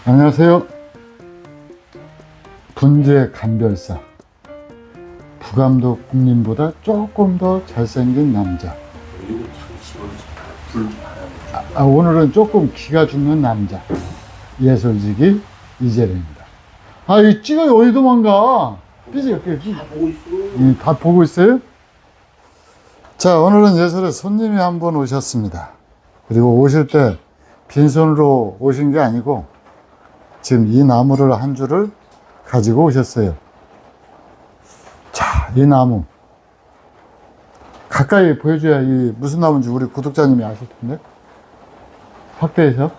안녕하세요. 분재 감별사 부감독님보다 조금 더 잘생긴 남자. 오늘은 조금 기가 죽는 남자 예술지기 이재래입니다. 이 찍어요. 어디 도망가? 삐지 다 보고 있어. 다 보고 있어요? 자, 오늘은 예술에 손님이 한 분 오셨습니다. 그리고 오실 때 빈손으로 오신 게 아니고 지금 이 나무를 한 줄을 가지고 오셨어요. 자, 이 나무 가까이 보여줘야 이 무슨 나무인지 우리 구독자님이 아실 텐데. 확대해서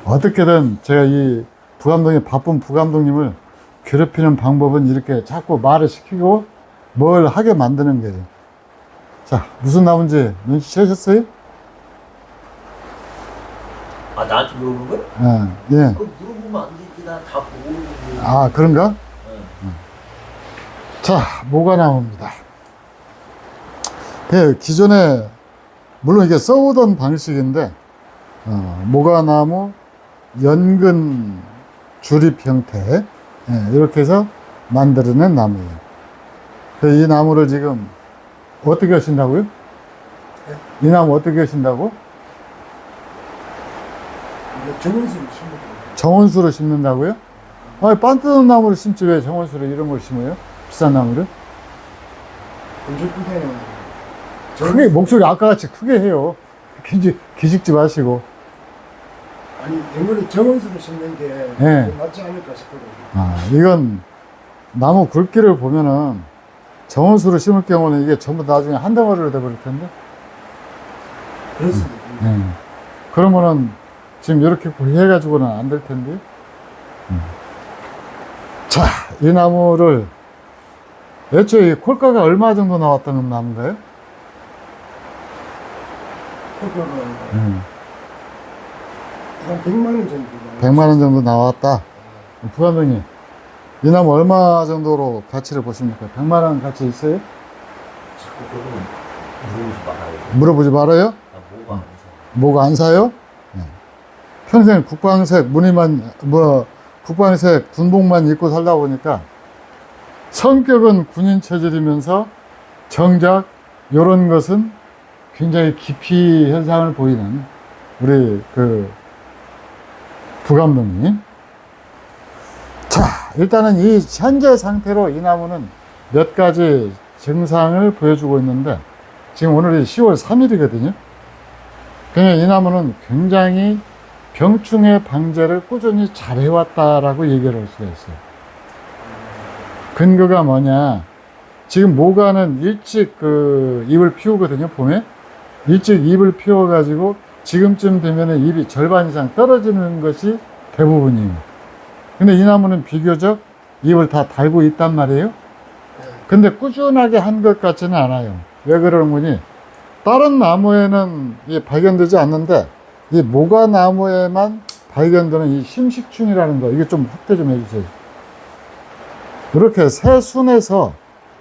어떻게든 제가 이 부감독님, 바쁜 부감독님을 괴롭히는 방법은 이렇게 자꾸 말을 시키고 뭘 하게 만드는 거예요. 자, 무슨 나무인지 눈치채셨어요? 나한테 물어보는 거야? 예. 그거 물어보면 안 되지. 나 다 보고 있는데. 그런가? 자, 모가나무입니다. 기존에 물론 이게 써오던 방식인데 모가나무 연근 주립 형태 이렇게 해서 만들어낸 나무예요. 이 나무를 지금 어떻게 하신다고요? 이 나무 어떻게 하신다고? 정원수로 심는 정원수로 심는다고요? 빤 뜯은 나무를 심지 왜 정원수로 이런 걸 심어요? 비싼 나무를? 건조부대는 크게, 목소리 아까같이 크게 해요. 기죽지 마시고. 아니 대문에 정원수로 심는 게 네. 맞지 않을까 싶어요. 이건 나무 굵기를 보면은 정원수로 심을 경우는 이게 전부 나중에 한 덩어리로 돼버릴 텐데. 그렇습니다. 그러면은 지금 이렇게 해가지고는 안 될 텐데. 자, 이 나무를 애초에 콜가가 얼마 정도 나왔던 나무인가요? 그거는 한 100만 원 정도. 100만 원 정도 나왔다. 부감독님, 이 나무 얼마 정도로 가치를 보십니까? 100만 원 가치 있어요? 자꾸 그거는 물어보지 말아요. 물어보지 말아요? 나 뭐가 안 사요? 평생 국방색 무늬만, 국방색 군복만 입고 살다 보니까 성격은 군인 체질이면서 정작 요런 것은 굉장히 기피 현상을 보이는 우리 부감독님. 자, 일단은 이 현재 상태로 이 나무는 몇 가지 증상을 보여주고 있는데 지금 오늘이 10월 3일이거든요. 그냥 이 나무는 굉장히 병충해 방제를 꾸준히 잘 해왔다라고 얘기를 할 수가 있어요. 근거가 뭐냐? 지금 모가는 일찍 잎을 피우거든요, 봄에. 일찍 잎을 피워가지고 지금쯤 되면은 잎이 절반 이상 떨어지는 것이 대부분이에요. 근데 이 나무는 비교적 잎을 다 달고 있단 말이에요. 근데 꾸준하게 한 것 같지는 않아요. 왜 그러는 거니? 다른 나무에는 발견되지 않는데 이 모가나무에만 발견되는 이 심식충이라는 거, 이게 좀 확대 좀 해주세요. 이렇게 새 순에서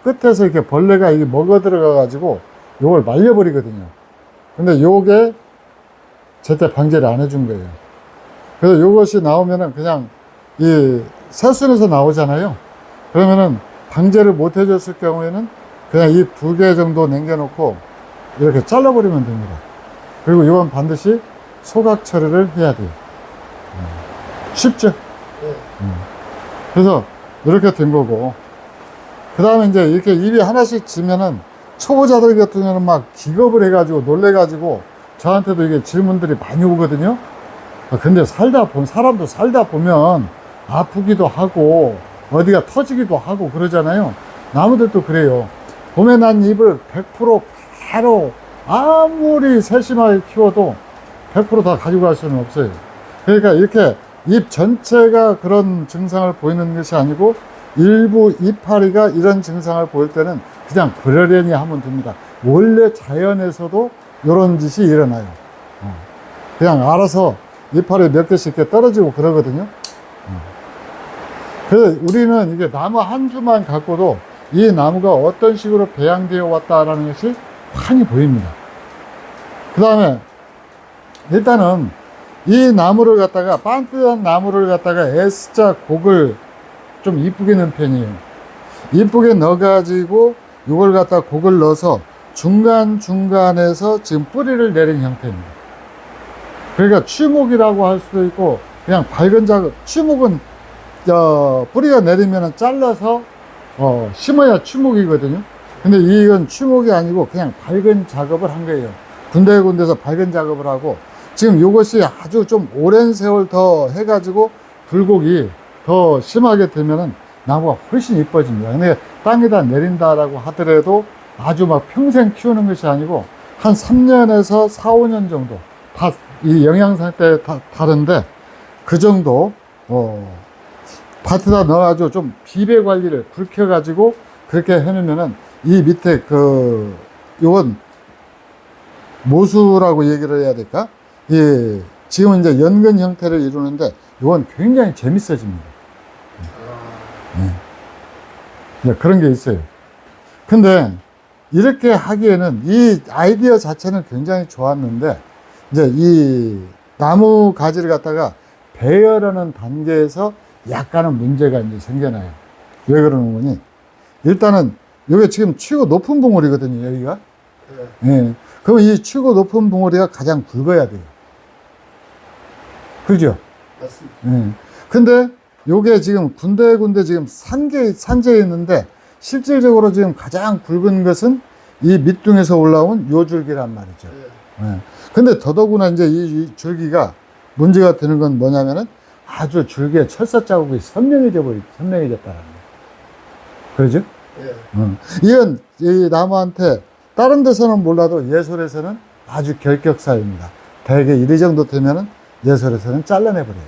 끝에서 이렇게 벌레가 이게 먹어 들어가 가지고 요걸 말려버리거든요. 근데 요게 제때 방제를 안 해준 거예요. 그래서 요것이 나오면은 그냥 이 새순에서 나오잖아요. 그러면은 방제를 못 해줬을 경우에는 그냥 이 2개 정도 남겨놓고 이렇게 잘라버리면 됩니다. 그리고 이건 반드시 소각 처리를 해야 돼요. 쉽죠? 그래서 이렇게 된 거고, 그 다음에 이제 이렇게 잎이 하나씩 지면은 초보자들 같은 경우는 막 기겁을 해가지고 놀래가지고 저한테도 이게 질문들이 많이 오거든요. 근데 사람도 살다 보면 아프기도 하고 어디가 터지기도 하고 그러잖아요. 나무들도 그래요. 봄에 난 잎을 100% 바로 아무리 세심하게 키워도 100% 다 가지고 갈 수는 없어요. 그러니까 이렇게 잎 전체가 그런 증상을 보이는 것이 아니고 일부 이파리가 이런 증상을 보일 때는 그냥 그러려니 하면 됩니다. 원래 자연에서도 이런 짓이 일어나요. 그냥 알아서 이파리 몇 개씩 이렇게 떨어지고 그러거든요. 그래서 우리는 이게 나무 한 주만 갖고도 이 나무가 어떤 식으로 배양되어 왔다라는 것이 환히 보입니다. 그 다음에 일단은 이 나무를 갖다가, 반듯한 나무를 갖다가 S자 곡을 좀 이쁘게 넣은 편이에요. 이쁘게 넣어가지고 이걸 갖다 곡을 넣어서 중간중간에서 지금 뿌리를 내린 형태입니다. 그러니까 취목이라고 할 수도 있고, 그냥 밝은 작업, 취목은 뿌리가 내리면 잘라서 심어야 취목이거든요. 근데 이건 취목이 아니고 그냥 밝은 작업을 한 거예요. 군데군데서 밝은 작업을 하고, 지금 이것이 아주 좀 오랜 세월 더 해가지고 굴곡이 더 심하게 되면은 나무가 훨씬 이뻐집니다. 근데 땅에다 내린다라고 하더라도 아주 막 평생 키우는 것이 아니고 한 3년에서 4, 5년 정도, 다 이 영양 상태에 다른데, 그 정도 밭에다 넣어가지고 좀 비배 관리를 굵혀가지고 그렇게 해놓으면은 이 밑에 요건 모수라고 얘기를 해야 될까? 예, 지금은 이제 연근 형태를 이루는데 이건 굉장히 재밌어집니다. 네, 그런 게 있어요. 근데 이렇게 하기에는 이 아이디어 자체는 굉장히 좋았는데, 이제 이 나무 가지를 갖다가 배열하는 단계에서 약간은 문제가 이제 생겨나요. 왜 그러는 거니? 일단은 여기 지금 치고 높은 봉우리거든요, 여기가. 예. 예. 그럼 이 치고 높은 봉우리가 가장 굵어야 돼요. 그죠? 맞습니다. 예. 근데 요게 지금 군데군데 지금 산재에 있는데, 실질적으로 지금 가장 굵은 것은 이 밑둥에서 올라온 요 줄기란 말이죠. 예. 예. 근데 더더구나 이제 이 줄기가 문제가 되는 건 뭐냐면은 아주 줄기에 철사 자국이 선명해졌다라는 거예요. 그러죠? 예. 이건 이 나무한테 다른 데서는 몰라도 예솔에서는 아주 결격사입니다. 대개 이 정도 되면은 예솔에서는 잘라내버려요.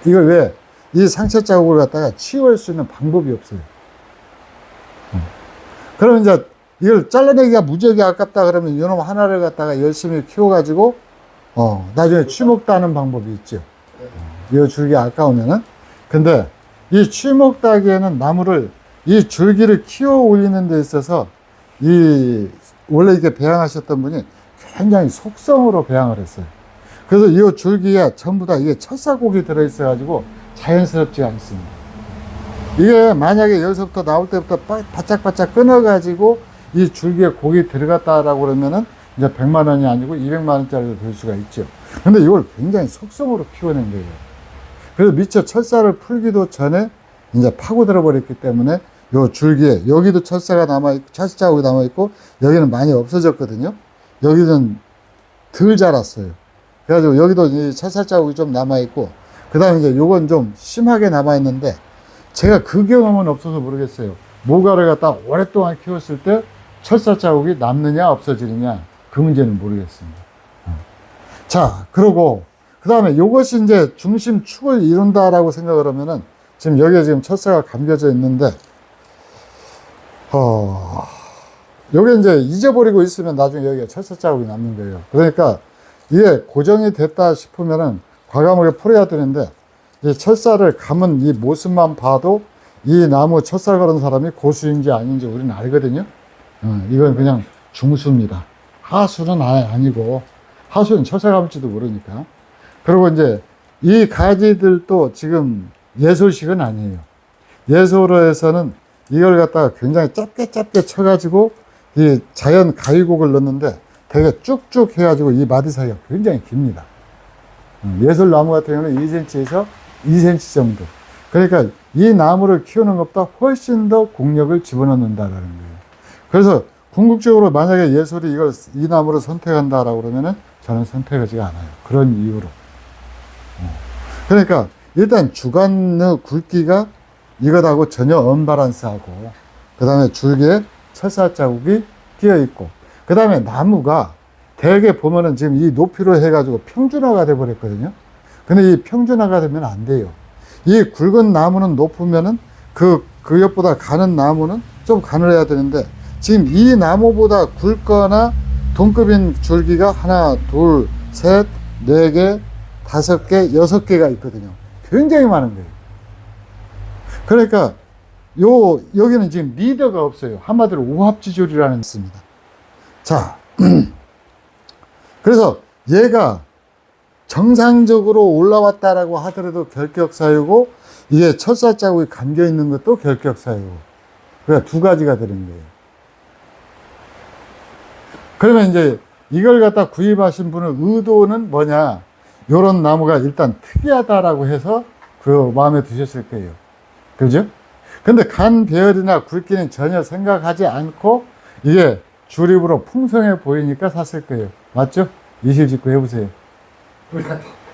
이걸 왜? 이 상처 자국을 갖다가 치유할 수 있는 방법이 없어요. 그러면 이제 이걸 잘라내기가 무지하게 아깝다 그러면 이놈 하나를 갖다가 열심히 키워가지고 나중에 취목 따는 방법이 있죠. 이 줄기 아까우면은. 근데 이 취목 따기에는 나무를, 이 줄기를 키워 올리는 데 있어서 원래 이렇게 배양하셨던 분이 굉장히 속성으로 배양을 했어요. 그래서 이 줄기에 전부 다 이게 철사곡이 들어있어 가지고 자연스럽지 않습니다. 이게 만약에 여기서부터 나올 때부터 바짝바짝 끊어가지고 이 줄기에 곡이 들어갔다라고 그러면은 이제 100만 원이 아니고 200만 원짜리도 될 수가 있죠. 근데 이걸 굉장히 속성으로 키워낸 거예요. 그래서 미처 철사를 풀기도 전에 이제 파고들어 버렸기 때문에 요 줄기에, 여기도 철사가 남아있고, 철사 자국이 남아있고, 여기는 많이 없어졌거든요. 여기는 덜 자랐어요. 그래가지고 여기도 이 철사 자국이 좀 남아있고, 그 다음에 이제 요건 좀 심하게 남아있는데, 제가 그 경험은 없어서 모르겠어요. 모가를 갖다 오랫동안 키웠을 때 철사 자국이 남느냐 없어지느냐, 그 문제는 모르겠습니다. 자, 그러고 그 다음에 요것이 이제 중심 축을 이룬다라고 생각을 하면은, 지금 여기에 지금 철사가 감겨져 있는데, 요게 이제 잊어버리고 있으면 나중에 여기가 철사 자국이 남는 거예요. 그러니까 이게 고정이 됐다 싶으면은 과감하게 풀어야 되는데, 이 철사를 감은 이 모습만 봐도 이 나무 철사 걸은 사람이 고수인지 아닌지 우리는 알거든요. 이건 그냥 중수입니다. 하수는 아니고, 하수는 철사 감을지도 모르니까. 그리고 이제 이 가지들도 지금 예솔식은 아니에요. 예솔에서는 이걸 갖다가 굉장히 짧게 쳐가지고 이 자연 가위곡을 넣는데 되게 쭉쭉 해가지고 이 마디 사이가 굉장히 깁니다. 예솔 나무 같은 경우는 2cm에서 2cm 정도. 그러니까 이 나무를 키우는 것보다 훨씬 더 공력을 집어넣는다라는 거예요. 그래서 궁극적으로 만약에 예솔이 이 나무를 선택한다라고 그러면은 저는 선택하지가 않아요. 그런 이유로. 그러니까 일단 주간의 굵기가 이것하고 전혀 언밸런스하고, 그 다음에 줄기에 철사 자국이 끼어 있고, 그 다음에 나무가 대개 보면은 지금 이 높이로 해가지고 평준화가 돼 버렸거든요. 근데 이 평준화가 되면 안 돼요. 이 굵은 나무는 높으면은 그 옆보다 가는 나무는 좀 가늘어야 되는데, 지금 이 나무보다 굵거나 동급인 줄기가 하나, 둘, 셋, 네 개, 5개, 6개가 있거든요. 굉장히 많은 거예요. 그러니까 여기는 지금 리더가 없어요. 한마디로 오합지졸이라는 게 있습니다. 자, 그래서 얘가 정상적으로 올라왔다라고 하더라도 결격사유고, 이게 철사 자국이 감겨 있는 것도 결격사유고, 그러니까 두 가지가 되는 거예요. 그러면 이제 이걸 갖다 구입하신 분의 의도는 뭐냐? 요런 나무가 일단 특이하다라고 해서 그 마음에 드셨을 거예요. 그죠? 근데 간 배열이나 굵기는 전혀 생각하지 않고 이게 주립으로 풍성해 보이니까 샀을 거예요. 맞죠? 이실직고 해보세요.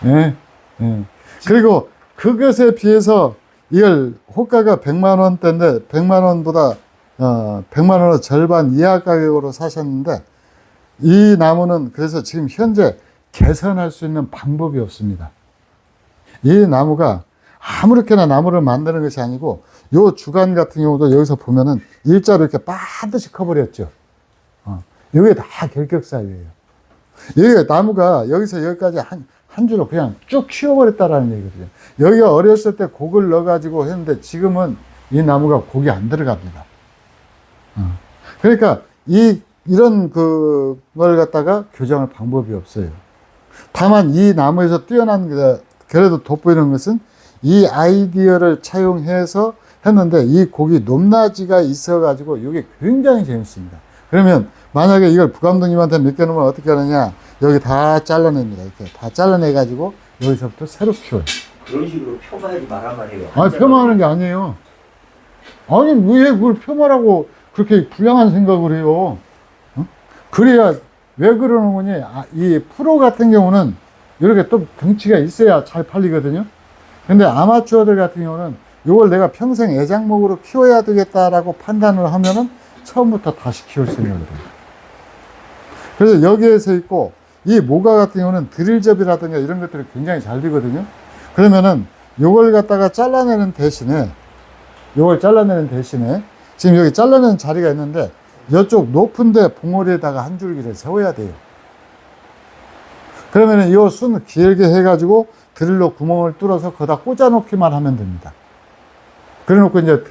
예. 예. 그리고 그것에 비해서 이걸 호가가 100만 원대인데 100만 원보다 100만 원의 절반 이하 가격으로 사셨는데, 이 나무는 그래서 지금 현재 개선할 수 있는 방법이 없습니다. 이 나무가 아무렇게나 나무를 만드는 것이 아니고, 요 주간 같은 경우도 여기서 보면은 일자로 이렇게 반드시 커버렸죠. 이게 다 결격사유예요. 여기가 나무가 여기서 여기까지 한 줄로 그냥 쭉 키워버렸다라는 얘기거든요. 여기가 어렸을 때 곡을 넣어가지고 했는데 지금은 이 나무가 곡이 안 들어갑니다. 그러니까 이런 그걸 갖다가 교정할 방법이 없어요. 다만 이 나무에서 뛰어난 게 그래도 돋보이는 것은 이 아이디어를 차용해서 했는데, 이 곡이 높낮이가 있어가지고 이게 굉장히 재밌습니다. 그러면 만약에 이걸 부감독님한테 맡겨놓으면 어떻게 하느냐, 여기 다 잘라냅니다. 이렇게 다 잘라내가지고 여기서부터 새로 키워요. 그런 식으로 펴봐야지 말란 말이에요. 아니, 폄하하는 게 아니에요. 아니, 왜 그걸 폄하라고 그렇게 불량한 생각을 해요? 그래야, 왜 그러는 거니? 이 프로 같은 경우는 이렇게 또 덩치가 있어야 잘 팔리거든요. 근데 아마추어들 같은 경우는 이걸 내가 평생 애장목으로 키워야 되겠다라고 판단을 하면은 처음부터 다시 키울 생각을 해요. 그래서 여기에서 있고, 이 모가 같은 경우는 드릴접이라든가 이런 것들이 굉장히 잘 되거든요. 그러면은 요걸 갖다가 잘라내는 대신에, 지금 여기 잘라내는 자리가 있는데, 이쪽 높은데 봉오리에다가 한 줄기를 세워야 돼요. 그러면은 이 순 길게 해가지고 드릴로 구멍을 뚫어서 거기다 꽂아놓기만 하면 됩니다. 그래 놓고 이제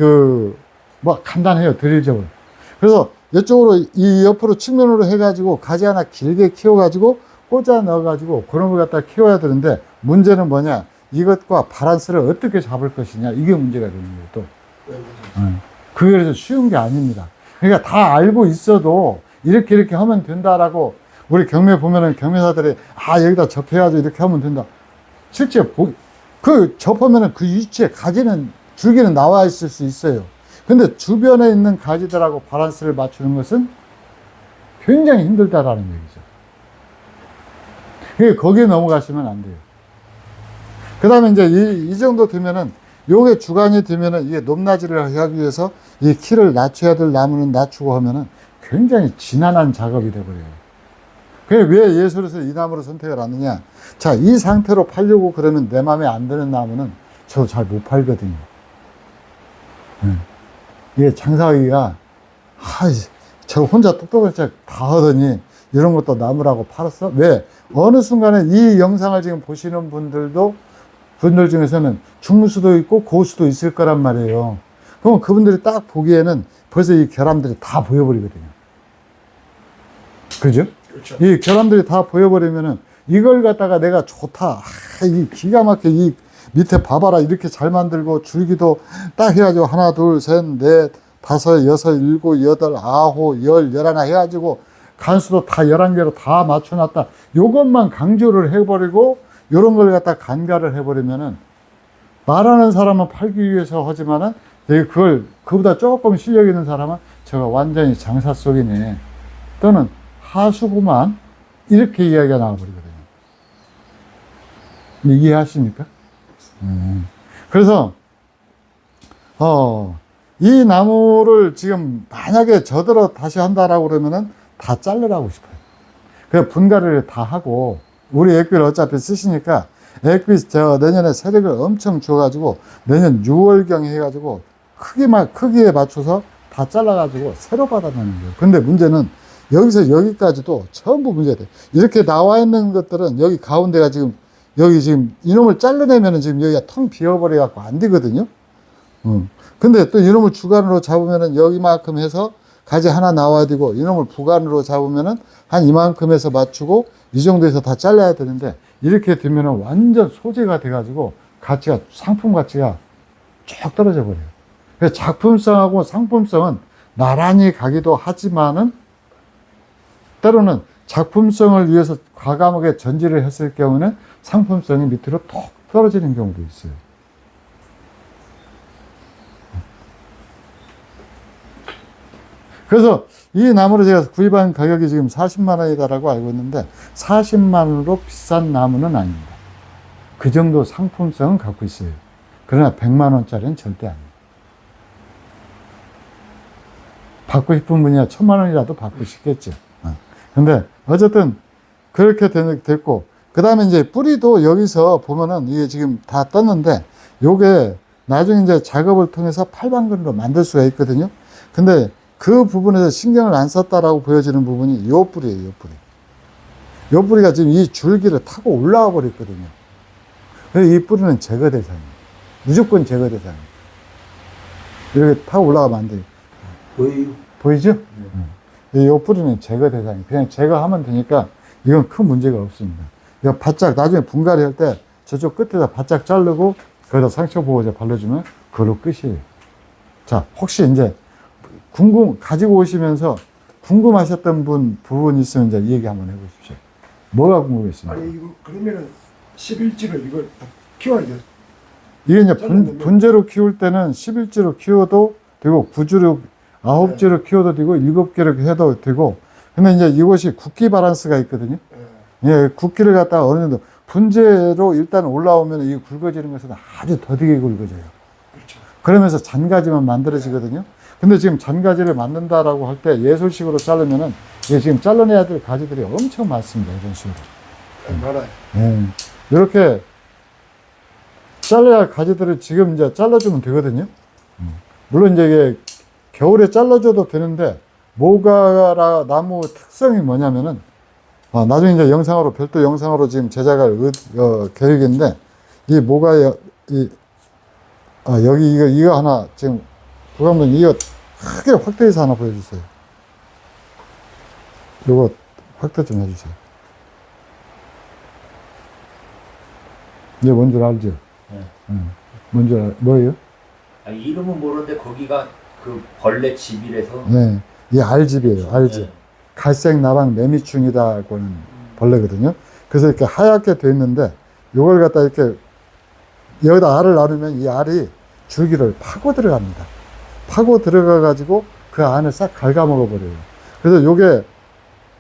간단해요, 드릴접은. 그래서 이쪽으로, 이 옆으로 측면으로 해가지고 가지 하나 길게 키워가지고 꽂아 넣어가지고 그런 걸 갖다 키워야 되는데, 문제는 뭐냐? 이것과 바란스를 어떻게 잡을 것이냐, 이게 문제가 되는 거예요, 또. 그게 그래서 쉬운 게 아닙니다. 그러니까 다 알고 있어도 이렇게 하면 된다라고, 우리 경매 보면은 경매사들이 여기다 접해가지고 이렇게 하면 된다. 실제 접하면은 그 위치에 줄기는 나와 있을 수 있어요. 근데 주변에 있는 가지들하고 바란스를 맞추는 것은 굉장히 힘들다라는 얘기죠. 그러니까 거기에 넘어가시면 안 돼요. 그 다음에 이제 이 정도 되면은, 요게 주간이 되면은 이게 높낮이를 하기 위해서 이 키를 낮춰야 될 나무는 낮추고 하면은 굉장히 지난한 작업이 돼버려요. 그래, 왜 예술에서 이 나무를 선택을 하느냐? 자, 이 상태로 팔려고 그러면 내 마음에 안 드는 나무는 저도 잘 못 팔거든요. 이게 장사하기가, 저 혼자 똑똑한 척 다 하더니 이런 것도 나무라고 팔았어? 왜? 어느 순간에 이 영상을 지금 보시는 분들 중에서는 중수도 있고 고수도 있을 거란 말이에요. 그럼 그분들이 딱 보기에는 벌써 이 결함들이 다 보여버리거든요. 그죠? 그렇죠. 이 결함들이 다 보여버리면은 이걸 갖다가 내가 좋다. 이 기가 막혀. 이 밑에 봐봐라. 이렇게 잘 만들고 줄기도 딱 해가지고 하나, 둘, 셋, 넷, 다섯, 여섯, 일곱, 여덟, 아홉, 열, 열하나 해가지고 간수도 다 11개로 다 맞춰놨다. 요것만 강조를 해버리고 요런 걸 갖다 간과를 해버리면은, 말하는 사람은 팔기 위해서 하지만은 그보다 조금 실력 있는 사람은 저거 완전히 장사 속이네, 또는 하수구만, 이렇게 이야기가 나와버리거든요. 이해하십니까? 그래서 이 나무를 지금 만약에 저더러 다시 한다라고 그러면은 다 자르라고 싶어요. 그래서 분갈이를 다 하고, 우리 액비를 어차피 쓰시니까 액비 내년에 세력을 엄청 줘가지고 내년 6월경에 해가지고 크기에 맞춰서 다 잘라가지고 새로 받아내는 거예요. 근데 문제는 여기서 여기까지도 전부 문제돼. 이렇게 나와 있는 것들은 여기 가운데가 지금 이놈을 잘라내면은 지금 여기가 텅 비어버려갖고 안 되거든요. 근데 또 이놈을 주간으로 잡으면은 여기만큼 해서 가지 하나 나와야 되고, 이놈을 부간으로 잡으면은 한 이만큼 해서 맞추고 이 정도에서 다 잘라야 되는데, 이렇게 되면은 완전 소재가 돼가지고 가치가, 상품 가치가 쭉 떨어져 버려요. 그래서 작품성하고 상품성은 나란히 가기도 하지만은 때로는 작품성을 위해서 과감하게 전지를 했을 경우는 상품성이 밑으로 톡 떨어지는 경우도 있어요. 그래서 이 나무를 제가 구입한 가격이 지금 40만 원이다라고 알고 있는데 40만 원으로 비싼 나무는 아닙니다. 그 정도 상품성은 갖고 있어요. 그러나 100만 원짜리는 절대 아니에요. 받고 싶은 분이야 1000만 원이라도 받고 싶겠죠. 근데 어쨌든 그렇게 됐고, 그 다음에 이제 뿌리도 여기서 보면은 이게 지금 다 떴는데 요게 나중에 이제 작업을 통해서 팔방근으로 만들 수가 있거든요. 근데 그 부분에서 신경을 안 썼다라고 보여지는 부분이 요 뿌리예요, 요 뿌리. 요 뿌리가 지금 이 줄기를 타고 올라와 버렸거든요. 그래서 이 뿌리는 제거 대상이에요. 무조건 제거 대상이에요. 이렇게 타고 올라가면 안 돼요. 보이죠? 이 뿌리는 제거 대상이에요. 그냥 제거하면 되니까 이건 큰 문제가 없습니다. 이거 바짝 나중에 분갈이 할 때 저쪽 끝에다 바짝 자르고 거기다 상처 보호제 발라주면 그걸로 끝이에요. 자, 혹시 이제 가지고 오시면서 궁금하셨던 부분 있으면 이제 얘기 한번 해보십시오. 뭐가 궁금했습니까? 아니, 이거 그러면은 11지를 이걸 다 키워야 돼요. 이게 이제 분재로 키울 때는 11지로 키워도 되고 9주로 9지로 키워도 되고 7개로 해도 되고, 근데 이제 이것이 굵기 바란스가 있거든요. 예, 굵기를 갖다가 어느 정도 분재로 일단 올라오면 이 굵어지는 것은 아주 더디게 굵어져요. 그렇죠. 그러면서 잔가지만 만들어지거든요. 근데 지금 잔가지를 만든다라고 할 때 예술식으로 자르면은 이게 지금 잘라내야 될 가지들이 엄청 많습니다. 이런 식으로. 많아요. 예. 이렇게 잘라야 할 가지들을 지금 이제 잘라주면 되거든요. 물론 이제 이게 겨울에 잘라줘도 되는데, 모가라 나무 특성이 뭐냐면은, 나중에 이제 영상으로, 별도 영상으로 지금 제작할 계획인데, 이 여기 이거 하나, 지금, 부감독님 이거 크게 확대해서 하나 보여주세요. 이거 확대 좀 해주세요. 이게 뭔 줄 알죠? 네. 뭔 줄 뭐예요? 아니, 이름은 모르는데 거기가 그 벌레 집이라서. 네. 이 알집이에요, 알집. 네. 갈색 나방 매미충이라고 하는 벌레거든요. 그래서 이렇게 하얗게 돼 있는데, 요걸 갖다 이렇게, 여기다 알을 나누면 이 알이 줄기를 파고 들어갑니다. 파고 들어가가지고 그 안을 싹 갉아먹어 버려요. 그래서 요게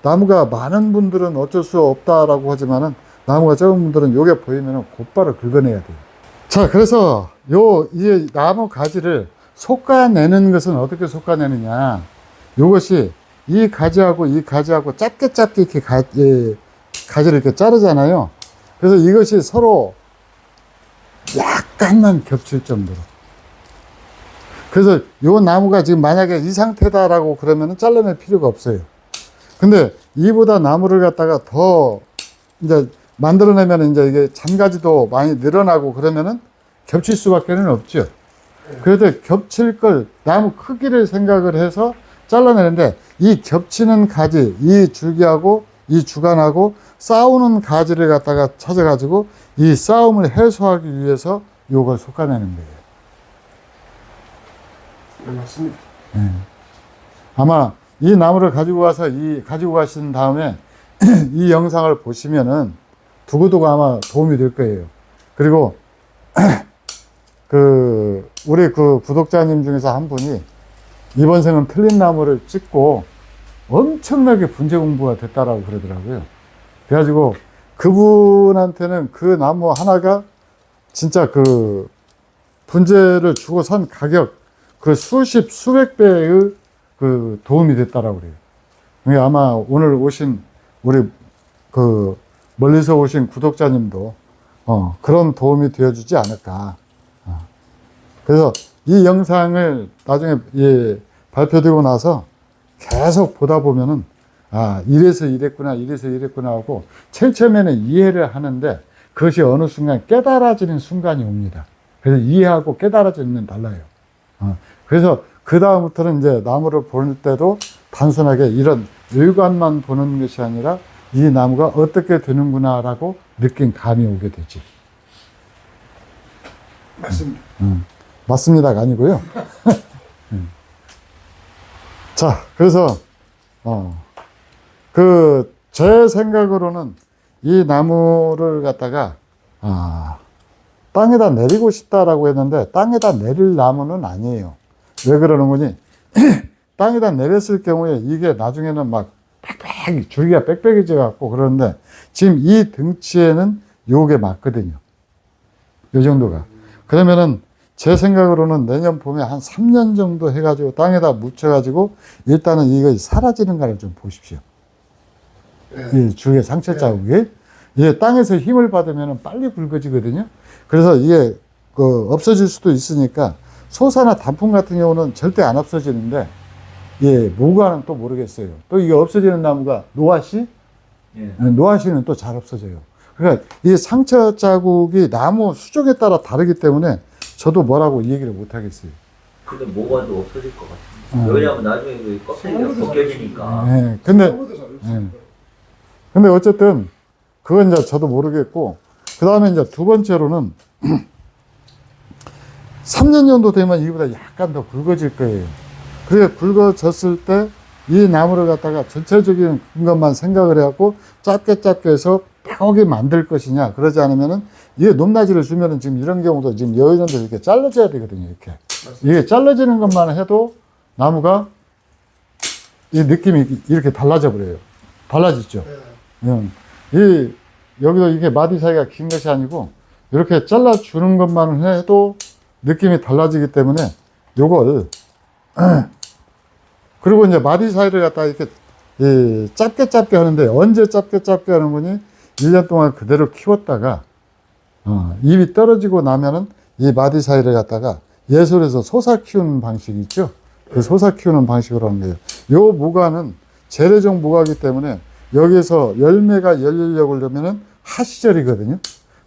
나무가 많은 분들은 어쩔 수 없다라고 하지만은 나무가 적은 분들은 요게 보이면은 곧바로 긁어내야 돼요. 자, 그래서 이 나무 가지를 솎아내는 것은 어떻게 솎아내느냐. 요것이 이 가지하고 이 가지하고 짧게 이렇게 가지를 이렇게 자르잖아요. 그래서 이것이 서로 약간만 겹칠 정도로. 그래서 요 나무가 지금 만약에 이 상태다라고 그러면은 잘라낼 필요가 없어요. 근데 이보다 나무를 갖다가 더 이제 만들어내면 이제 이게 잔가지도 많이 늘어나고 그러면은 겹칠 수밖에는 없죠. 그래도 겹칠 걸 나무 크기를 생각을 해서 잘라내는데, 이 겹치는 가지, 이 줄기하고 이 주간하고 싸우는 가지를 갖다가 찾아가지고 이 싸움을 해소하기 위해서 요걸 솎아내는 거예요. 네, 맞습니다. 아마 이 나무를 가지고 가신 다음에 이 영상을 보시면은 두고두고 아마 도움이 될 거예요. 그리고 우리 구독자님 중에서 한 분이 이번 생은 틀린 나무를 찍고 엄청나게 분재 공부가 됐다라고 그러더라고요. 그래가지고 그분한테는 그 나무 하나가 진짜 분재를 주고 산 가격 수백 배의 도움이 됐다라고 그래요. 그러니까 아마 오늘 오신 우리 멀리서 오신 구독자님도 그런 도움이 되어주지 않을까. 그래서 이 영상을 나중에 발표되고 나서 계속 보다 보면은, 이래서 이랬구나 하고 맨 처음에는 이해를 하는데 그것이 어느 순간 깨달아지는 순간이 옵니다. 그래서 이해하고 깨달아지는 달라요. 그래서 그 다음부터는 이제 나무를 볼 때도 단순하게 이런 외관만 보는 것이 아니라 이 나무가 어떻게 되는구나라고 느낀 감이 오게 되지. 맞습니다. 맞습니다가 아니고요. 자, 그래서 제 생각으로는 이 나무를 갖다가 땅에다 내리고 싶다라고 했는데 땅에다 내릴 나무는 아니에요. 왜 그러는 거니? 땅에다 내렸을 경우에 이게 나중에는 막 빽빽 줄기가 빽빽해져 갖고 그러는데 지금 이 등치에는 요게 맞거든요. 요 정도가. 그러면은 제 생각으로는 내년 봄에 한 3년 정도 해가지고 땅에다 묻혀가지고 일단은 이거 사라지는가를 좀 보십시오. 이 줄기의 상처 자국이. 이게 땅에서 힘을 받으면 빨리 굵어지거든요. 그래서 이게 없어질 수도 있으니까 소사나 단풍 같은 경우는 절대 안 없어지는데 예, 모과는 또 모르겠어요. 또 이게 없어지는 나무가 노화씨? 예. 노화씨는 또 잘 없어져요. 그러니까 이 상처 자국이 나무 수종에 따라 다르기 때문에 저도 뭐라고 얘기를 못 하겠어요. 근데 모과도 없어질 것 같은데. 왜냐면 나중에 그 껍데기가 벗겨지니까. 예, 근데 어쨌든 그건 이제 저도 모르겠고, 그 다음에 이제 두 번째로는 3년 정도 되면 이보다 약간 더 굵어질 거예요. 그게 굵어졌을 때 이 나무를 갖다가 전체적인 것만 생각을 해갖고 짧게 해서 펴게 만들 것이냐, 그러지 않으면은 이게 높낮이를 주면은 지금 이런 경우도 지금 여기는데 이렇게 잘라져야 되거든요. 이렇게. 이게 잘라지는 것만 해도 나무가 이 느낌이 이렇게 달라져 버려요. 달라지죠. 여기도 이게 마디 사이가 긴 것이 아니고 이렇게 잘라주는 것만 해도 느낌이 달라지기 때문에 요걸 그리고 이제 마디 사이를 갖다가 이렇게 짧게 하는데 언제 짧게 하는 거니? 1년 동안 그대로 키웠다가 잎이 떨어지고 나면은 이 마디 사이를 갖다가 예솔에서 솟아 키우는 방식이 있죠. 그 솟아 키우는 방식으로 하는 거예요. 요 모과는 재래종 모과이기 때문에 여기서 열매가 열리려고 그러면은 하시절이거든요.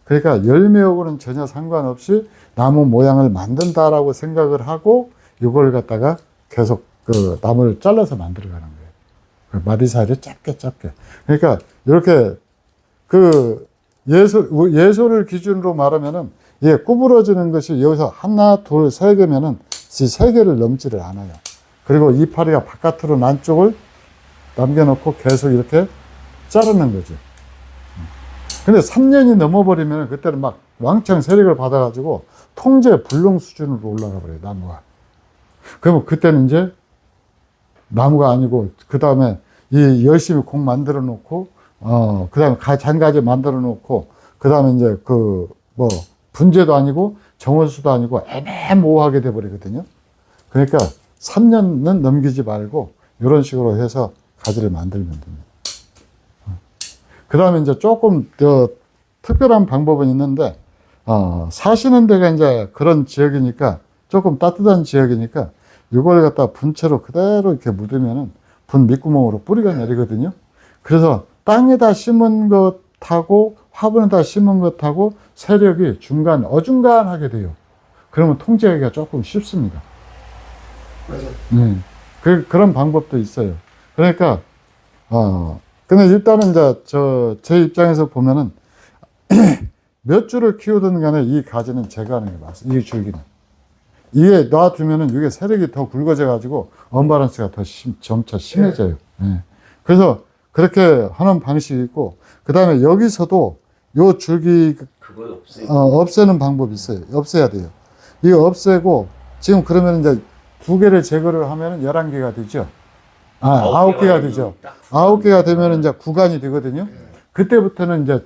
그러니까 열매하고는 전혀 상관없이 나무 모양을 만든다라고 생각을 하고 이걸 갖다가 계속 그 나무를 잘라서 만들어 가는 거예요. 그 마디 사이를 짧게. 그러니까 이렇게 그 예솔을 기준으로 말하면은 예, 구부러지는 것이 여기서 하나, 둘, 세 개면은 이 세 개를 넘지를 않아요. 그리고 이파리가 바깥으로 난 쪽을 남겨놓고 계속 이렇게 자르는 거죠. 근데 3년이 넘어버리면 그때는 막 왕창 세력을 받아가지고 통제 불능 수준으로 올라가 버려요, 나무가. 그러면 그때는 이제 나무가 아니고, 그 다음에 이 열심히 공 만들어 놓고, 그 다음에 잔가지 만들어 놓고, 그 다음에 이제 분재도 아니고 정원수도 아니고 애매모호하게 돼버리거든요. 그러니까 3년은 넘기지 말고 이런 식으로 해서 가지를 만들면 됩니다. 그 다음에 이제 조금 더 특별한 방법은 있는데, 사시는 데가 이제 그런 지역이니까, 조금 따뜻한 지역이니까, 이걸 갖다 분채로 그대로 이렇게 묻으면은 분 밑구멍으로 뿌리가 내리거든요. 그래서 땅에다 심은 것하고 화분에다 심은 것하고 세력이 어중간하게 돼요. 그러면 통제하기가 조금 쉽습니다. 맞아요. 그런 방법도 있어요. 그러니까, 근데 일단은 제 입장에서 보면은 몇 줄을 키우든 간에 이 가지는 제거하는 게 맞아요. 이 줄기는. 이게 놔두면은 이게 세력이 더 굵어져 가지고 언밸런스가 더 점차 심해져요. 네. 그래서 그렇게 하는 방식이 있고, 그 다음에 여기서도 요 줄기 그걸 없애는 방법이 있어요. 없애야 돼요. 이거 없애고, 지금 그러면 이제 2개를 제거를 하면은 11개가 되죠. 9개가 되죠. 9개가 되면 이제 구간이 되거든요. 그때부터는 이제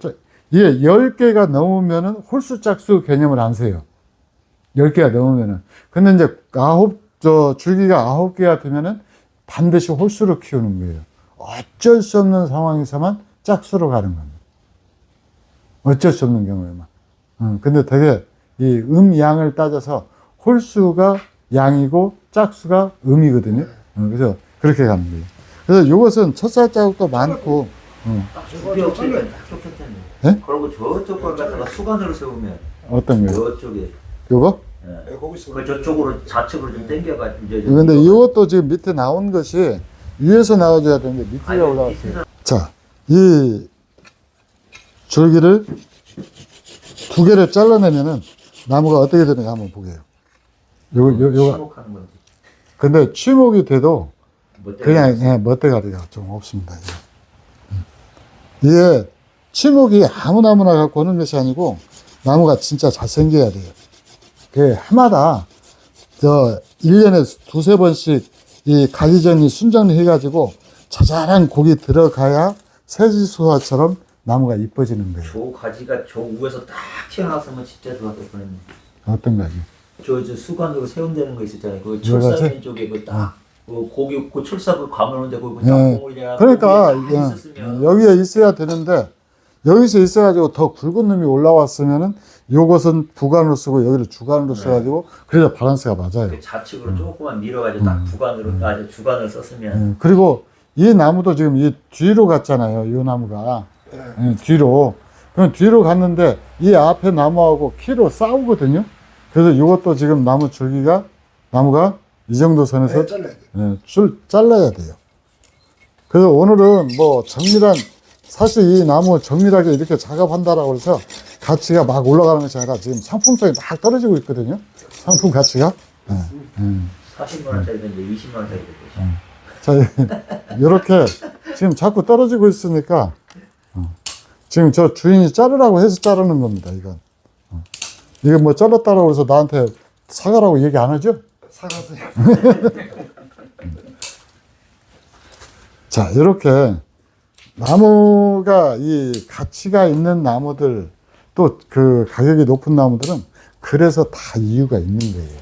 이게 10개가 넘으면은 홀수 짝수 개념을 안 세요. 10개가 넘으면은. 근데 이제 줄기가 9개가 되면은 반드시 홀수로 키우는 거예요. 어쩔 수 없는 상황에서만 짝수로 가는 겁니다. 어쩔 수 없는 경우에만. 근데 되게 이 양을 따져서 홀수가 양이고 짝수가 음이거든요. 그래서 그렇게 가는 거예요. 그래서 이것은 첫살 자국도 많고, 두개 없으니까 딱 좋겠잖아요. 네? 그리고 저쪽 걸 갖다가 수간으로 세우면 어떤 거예요? 저쪽에 요거? 거기서 그 저쪽으로 좌측으로 좀 당겨가지고 이제 근데 이것도 지금 밑에 나온 것이 위에서 나와줘야 되는데 밑에 올라왔어요. 자, 이 줄기를 2개를 잘라내면은 나무가 어떻게 되는지 한번 보게요. 요거. 침묵하는 건지. 근데 취목이 돼도 뭐 그냥 멋대가리가 좀 없습니다. 이게 취목이 아무나 갖고 오는 것이 아니고 나무가 진짜 잘생겨야 돼요. 그 해마다 1년에 2-3번씩 이 가지정리 순정리 해가지고 자잘한 곡이 들어가야 세지수화처럼 나무가 이뻐지는 거예요. 저 가지가 저 위에서 딱 튀어나왔으면 진짜 좋았을 뻔했네. 어떤 가지? 저 수관으로 세운되는 거 있었잖아요. 그 이거 같이? 철사면 쪽에 그 고기 그 철사를 감으는데 그 예. 땅콩이냐 그러니까 있었으면 여기에 있어야 되는데 여기서 있어가지고 더 굵은 놈이 올라왔으면은 요것은 부관으로 쓰고 여기를 주관으로 써가지고 그래야 밸런스가 맞아요. 그 좌측으로 조금만 밀어가지고 딱 부관으로 아주 주관을 썼으면 그리고 이 나무도 지금 이 뒤로 갔잖아요. 이 나무가 예. 뒤로. 그럼 뒤로 갔는데 이 앞에 나무하고 키로 싸우거든요. 그래서 이것도 지금 나무 줄기가 나무가 이 정도 선에서 네, 잘라야 돼요. 줄 잘라야 돼요. 그래서 오늘은 뭐 정밀한 사실 이 나무 정밀하게 이렇게 작업한다라고 해서 가치가 막 올라가는 것이 아니라 지금 상품성이 막 떨어지고 있거든요. 상품 가치가. 40만 원짜리인데 20만 원짜리 됐죠. 자, 이렇게 지금 자꾸 떨어지고 있으니까 지금 저 주인이 자르라고 해서 자르는 겁니다. 이건. 이거 뭐 잘랐다고 해서 나한테 사과라고 얘기 안 하죠? 사가서요. 자, 이렇게 나무가 이 가치가 있는 나무들 또 그 가격이 높은 나무들은 그래서 다 이유가 있는 거예요.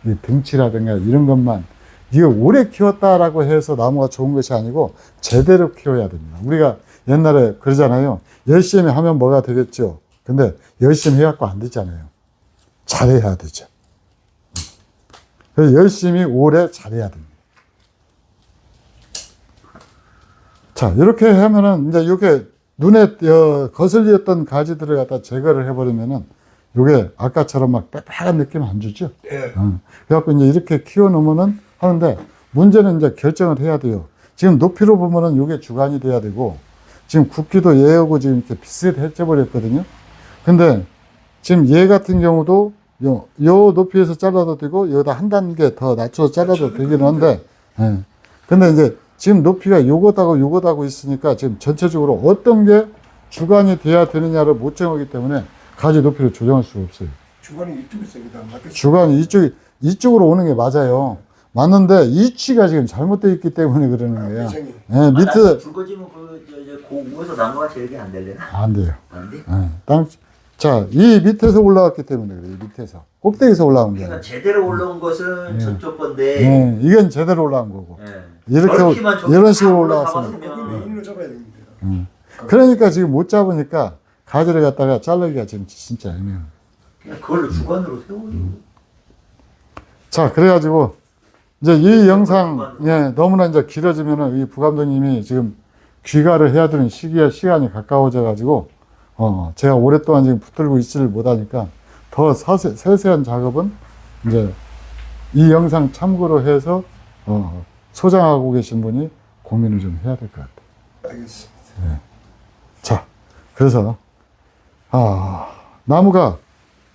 이 등치라든가 이런 것만 이게 오래 키웠다라고 해서 나무가 좋은 것이 아니고 제대로 키워야 됩니다. 우리가 옛날에 그러잖아요. 열심히 하면 뭐가 되겠죠. 근데 열심히 해갖고 안 되잖아요. 잘해야 되죠. 그래서 열심히 오래 잘해야 됩니다. 자, 이렇게 하면은, 이제 이렇게 눈에 거슬렸던 가지들을 갖다 제거를 해버리면은, 요게 아까처럼 막 빽빽한 느낌 안 주죠? 예. 그래갖고 이제 이렇게 키워놓으면은 하는데, 문제는 이제 결정을 해야 돼요. 지금 높이로 보면은 요게 주관이 돼야 되고, 지금 굵기도 얘하고 지금 이렇게 비슷해져 버렸거든요. 근데 지금 얘 같은 경우도 요 높이에서 잘라도 되고, 여기다 한 단계 더 낮춰서 잘라도 되긴 한데, 예. 근데 이제 지금 높이가 요것하고 있으니까 지금 전체적으로 어떤 게 주관이 돼야 되느냐를 못 정하기 때문에 가지 높이를 조정할 수가 없어요. 주관이 이쪽에 있습니다. 맞겠죠? 주관이 이쪽으로 오는 게 맞아요. 맞는데 위치가 지금 잘못되어 있기 때문에 그러는 거예요. 배경이. 예, 밑에 붉어지면 그 위에서 나무가 제일 안 될래나? 안 돼요. 안 돼? 예, 자, 이 밑에서 올라왔기 때문에 그래요. 이 밑에서 꼭대기에서 올라온 게 그러니까 아니에요. 제대로 올라온 것은 저쪽 건데 예, 이건 제대로 올라온 거고. 예. 이렇게 넓기만 좀 이런 식으로 다 올라왔으면 거기 잡았으면 메인으로 잡아야 됩니다. 그러니까 지금 못 잡으니까 가지를 갖다가 자르기가 지금 진짜 애매해요. 그냥 그걸로 주관으로 세우고 자, 그래가지고 이제 이 영상 너무나 이제 길어지면은 이 부감독님이 지금 귀가를 해야 되는 시간이 가까워져 가지고 제가 오랫동안 지금 붙들고 있지를 못하니까 더 세세한 작업은 이제 이 영상 참고로 해서 소장하고 계신 분이 고민을 좀 해야 될 것 같아요. 알겠습니다. 자, 그래서 나무가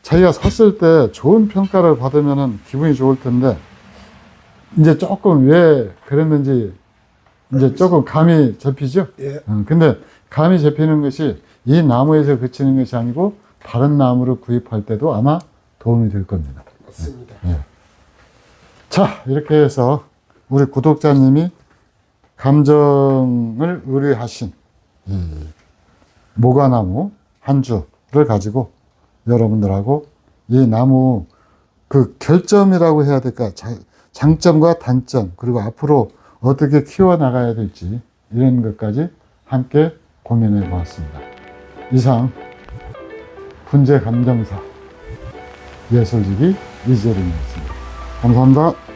자기가 샀을 때 좋은 평가를 받으면은 기분이 좋을 텐데 이제 조금 왜 그랬는지 이제 조금 감이 잡히죠? 예. 근데 감이 잡히는 것이 이 나무에서 그치는 것이 아니고 다른 나무를 구입할 때도 아마 도움이 될 겁니다. 맞습니다. 자, 이렇게 해서 우리 구독자님이 감정을 의뢰하신 이 모과나무 한 주를 가지고 여러분들하고 이 나무 그 결점이라고 해야 될까? 장점과 단점, 그리고 앞으로 어떻게 키워나가야 될지 이런 것까지 함께 고민해 보았습니다. 이상 분재 감정사 예술지기 이재림이었습니다. 감사합니다.